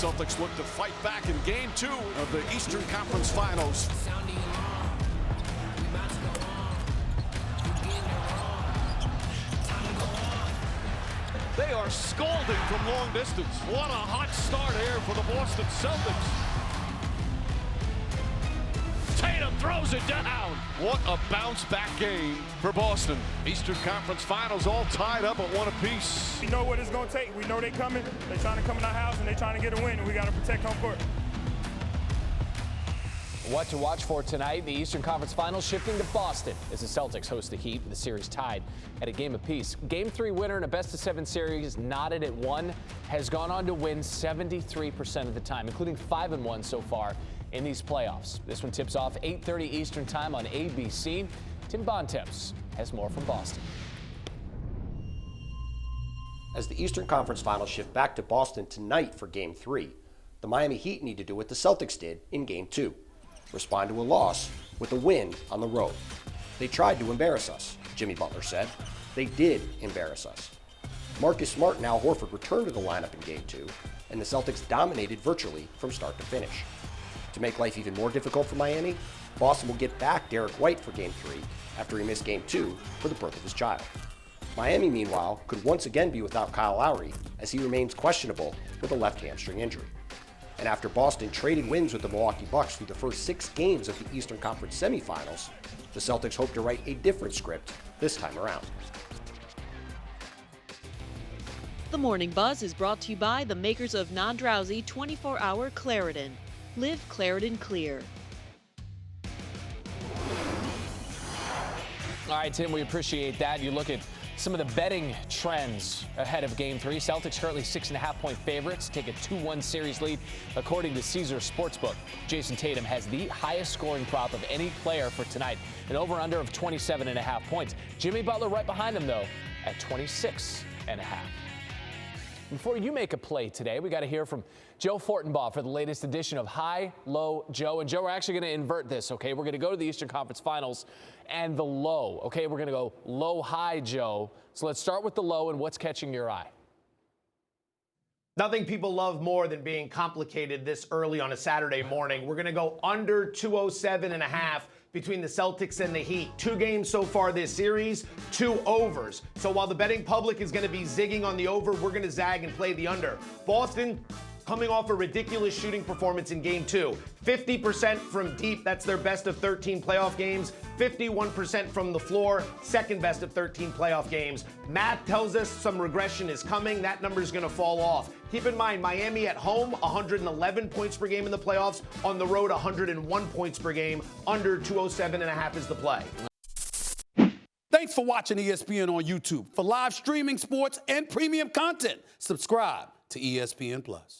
Celtics look to fight back in Game 2 of the Eastern Conference Finals. They are scalding from long distance. What a hot start here for the Boston Celtics. Tatum throws it down. What a bounce-back game for Boston. Eastern Conference Finals all tied up at 1 apiece. We know what it's going to take. We know they're coming. They're trying to come in our house, and they're trying to get a win, and we got to protect home court. What to watch for tonight, the Eastern Conference Finals shifting to Boston as the Celtics host the Heat. The series tied at a game apiece. Game 3 winner in a best-of-7 series, knotted at 1, has gone on to win 73% of the time, including 5-1 so far in these playoffs. This one tips off 8:30 Eastern time on ABC. Tim Bontemps has more from Boston. As the Eastern Conference Finals shift back to Boston tonight for Game 3, the Miami Heat need to do what the Celtics did in Game 2. Respond to a loss with a win on the road. They tried to embarrass us, Jimmy Butler said. They did embarrass us. Marcus Smart and Al Horford returned to the lineup in Game 2, and the Celtics dominated virtually from start to finish. To make life even more difficult for Miami, Boston will get back Derek White for Game 3 after he missed Game 2 for the birth of his child. Miami, meanwhile, could once again be without Kyle Lowry as he remains questionable with a left hamstring injury. And after Boston traded wins with the Milwaukee Bucks through the first 6 games of the Eastern Conference semifinals, the Celtics hope to write a different script this time around. The Morning Buzz is brought to you by the makers of non-drowsy 24-hour Claritin. Live Claritin Clear. All right, Tim, we appreciate that. You look at some of the betting trends ahead of Game 3. Celtics currently 6.5-point favorites, take a 2-1 series lead according to Caesars Sportsbook. Jason Tatum has the highest scoring prop of any player for tonight, an over-under of 27.5 points. Jimmy Butler right behind him, though, at 26.5. Before you make a play today, we got to hear from Joe Fortenbaugh for the latest edition of High, Low, Joe. And Joe, we're actually going to invert this, okay? We're going to go to the Eastern Conference Finals and the low, okay? We're going to go low, high, Joe. So let's start with the low and what's catching your eye. Nothing people love more than being complicated this early on a Saturday morning. We're going to go under 207.5 between the Celtics and the Heat. 2 games so far this series, 2 overs. So while the betting public is going to be zigging on the over, we're going to zag and play the under. Boston coming off a ridiculous shooting performance in Game 2. 50% from deep, that's their best of 13 playoff games. 51% from the floor, second best of 13 playoff games. Math tells us some regression is coming. That number is going to fall off. Keep in mind, Miami at home, 111 points per game in the playoffs. On the road, 101 points per game. Under 207.5 is the play. Thanks for watching ESPN on YouTube. For live streaming sports and premium content, subscribe to ESPN+.